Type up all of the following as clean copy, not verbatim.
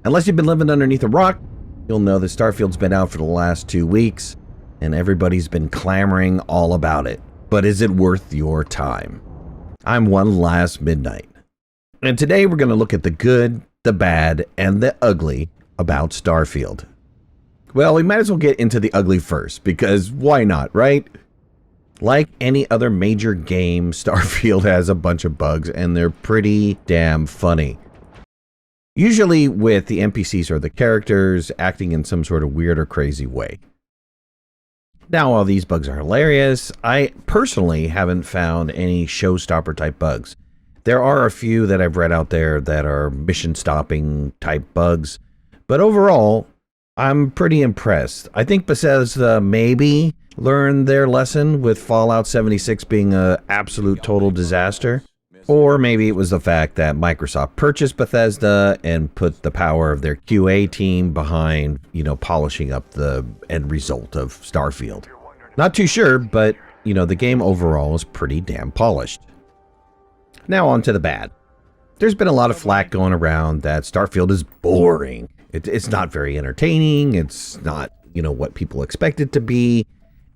Unless you've been living underneath a rock, you'll know that Starfield's been out for the last 2 weeks, and everybody's been clamoring all about it. But is it worth your time? I'm OneLastMidnight, and today we're going to look at the good, the bad, and the ugly about Starfield. Well, we might as well get into the ugly first, because why not, right? Like any other major game, Starfield has a bunch of bugs, and they're pretty damn funny. Usually with the NPCs or the characters acting in some sort of weird or crazy way. Now, while these bugs are hilarious, I personally haven't found any showstopper type bugs. There are a few that I've read out there that are mission stopping type bugs, but overall, I'm pretty impressed. I think Bethesda maybe learned their lesson with Fallout 76 being an absolute total disaster. Or maybe it was the fact that Microsoft purchased Bethesda and put the power of their QA team behind, polishing up the end result of Starfield. Not too sure, but, the game overall is pretty damn polished. Now on to the bad. There's been a lot of flack going around that Starfield is boring. It's not very entertaining. It's not, what people expect it to be.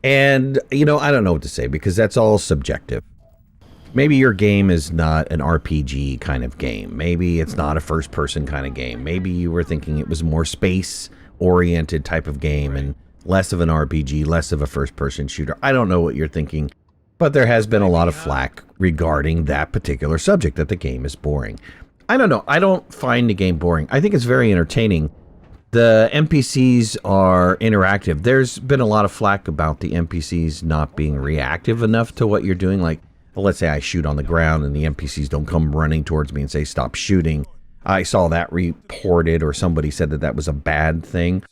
And, I don't know what to say because that's all subjective. Maybe your game is not an RPG kind of game. Maybe it's not a first-person kind of game. Maybe you were thinking it was more space-oriented type of game and less of an RPG, less of a first-person shooter. I don't know what you're thinking, but there has been a lot of flack regarding that particular subject, that the game is boring. I don't know. I don't find the game boring. I think it's very entertaining. The NPCs are interactive. There's been a lot of flack about the NPCs not being reactive enough to what you're doing. Like, let's say I shoot on the ground and the NPCs don't come running towards me and say, stop shooting. I saw that reported, or somebody said that that was a bad thing.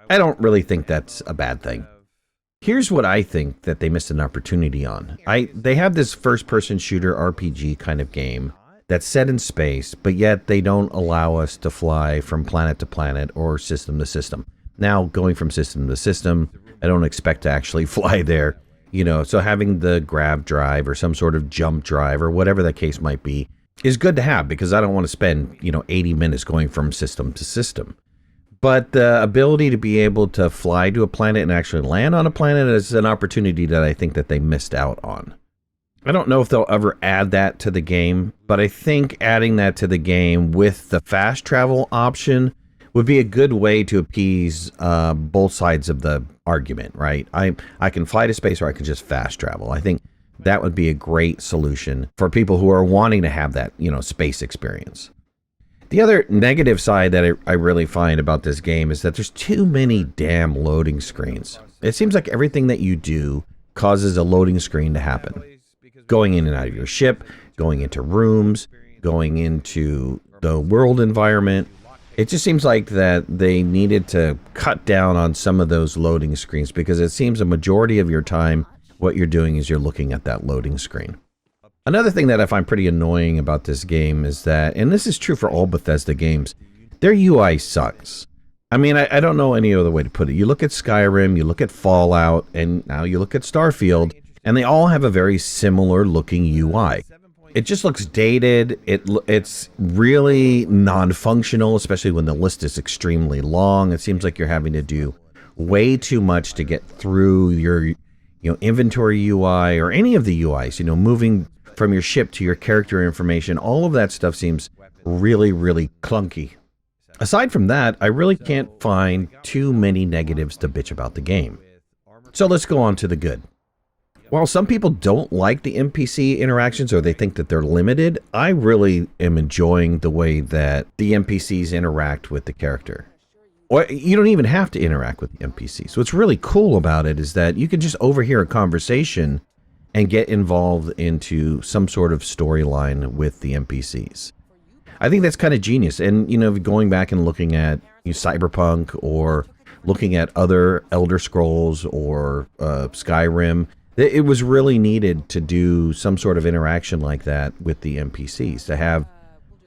I don't really think that's a bad thing. Here's what I think that they missed an opportunity on. They have this first-person shooter RPG kind of game that's set in space, but yet they don't allow us to fly from planet to planet or system to system. Now, going from system to system, I don't expect to actually fly there. So having the grab drive or some sort of jump drive or whatever the case might be is good to have, because I don't want to spend, 80 minutes going from system to system. But the ability to be able to fly to a planet and actually land on a planet is an opportunity that I think that they missed out on. I don't know if they'll ever add that to the game, but I think adding that to the game with the fast travel option would be a good way to appease both sides of the argument, right? I can fly to space, or I can just fast travel. I think that would be a great solution for people who are wanting to have that, space experience. The other negative side that I really find about this game is that there's too many damn loading screens. It seems like everything that you do causes a loading screen to happen. Going in and out of your ship, going into rooms, going into the world environment. It just seems like that they needed to cut down on some of those loading screens, because it seems a majority of your time, what you're doing is you're looking at that loading screen. Another thing that I find pretty annoying about this game is that, and this is true for all Bethesda games, their UI sucks. I mean, I don't know any other way to put it. You look at Skyrim, you look at Fallout, and now you look at Starfield, and they all have a very similar looking UI. It just looks dated. It's really non-functional, especially when the list is extremely long. It seems like you're having to do way too much to get through your inventory UI or any of the UIs. Moving from your ship to your character information. All of that stuff seems really, really clunky. Aside from that, I really can't find too many negatives to bitch about the game. So let's go on to the good. While some people don't like the NPC interactions, or they think that they're limited, I really am enjoying the way that the NPCs interact with the character. Or you don't even have to interact with the NPCs. What's really cool about it is that you can just overhear a conversation and get involved into some sort of storyline with the NPCs. I think that's kind of genius. And, going back and looking at Cyberpunk, or looking at other Elder Scrolls or Skyrim, it was really needed to do some sort of interaction like that with the NPCs, to have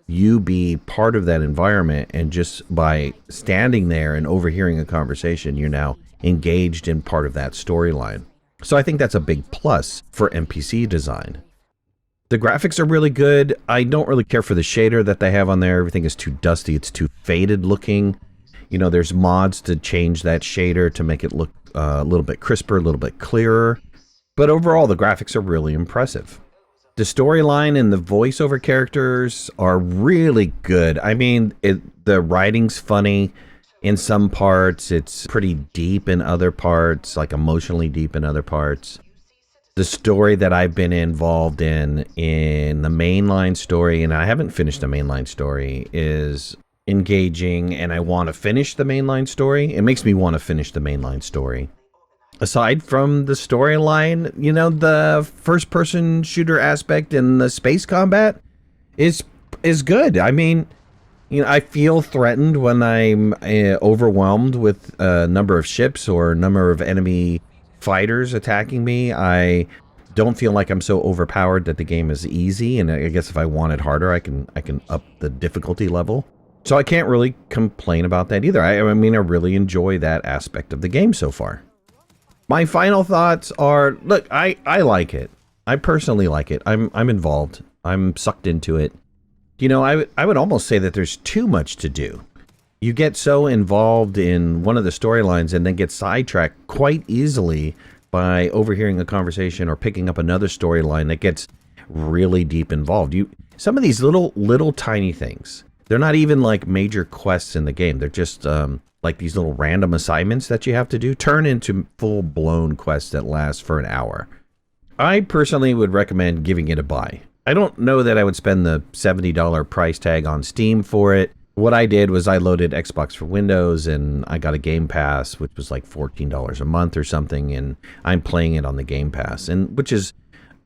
you be part of that environment, and just by standing there and overhearing a conversation, you're now engaged in part of that storyline. So I think that's a big plus for NPC design. The graphics are really good. I don't really care for the shader that they have on there. Everything is too dusty. It's too faded looking. You know, there's mods to change that shader to make it look a little bit crisper, a little bit clearer. But overall, the graphics are really impressive. The storyline and the voiceover characters are really good. I mean, the writing's funny in some parts. It's pretty deep in other parts, like emotionally deep in other parts. The story that I've been involved in the mainline story, and I haven't finished the mainline story, is engaging, and I want to finish the mainline story. It makes me want to finish the mainline story. Aside from the storyline, you know, the first-person shooter aspect and the space combat is good. I mean, you know, I feel threatened when I'm overwhelmed with a number of ships or a number of enemy fighters attacking me. I don't feel like I'm so overpowered that the game is easy, and I guess if I want it harder, I can up the difficulty level. So I can't really complain about that either. I mean, I really enjoy that aspect of the game so far. My final thoughts are, look, I like it. I personally like it. I'm involved. I'm sucked into it. You know, I would almost say that there's too much to do. You get so involved in one of the storylines and then get sidetracked quite easily by overhearing a conversation or picking up another storyline that gets really deep involved. Some of these little tiny things, they're not even like major quests in the game. They're just like these little random assignments that you have to do turn into full-blown quests that last for an hour. I personally would recommend giving it a buy. I don't know that I would spend the $70 price tag on Steam for it. What I did was I loaded Xbox for Windows, and I got a Game Pass, which was like $14 a month or something, and I'm playing it on the Game Pass, and which is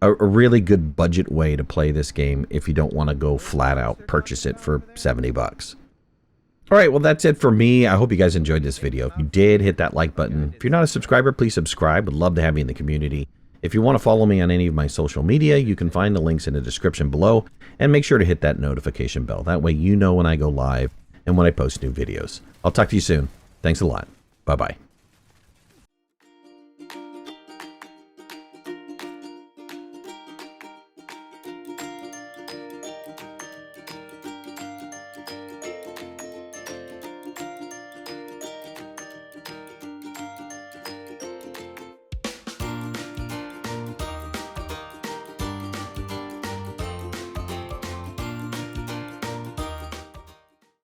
a really good budget way to play this game if you don't want to go flat out purchase it for 70 bucks. All right, well, that's it for me. I hope you guys enjoyed this video. If you did, hit that like button. If you're not a subscriber, please subscribe. Would love to have you in the community. If you want to follow me on any of my social media, you can find the links in the description below, and make sure to hit that notification bell. That way you know when I go live and when I post new videos. I'll talk to you soon. Thanks a lot. Bye-bye.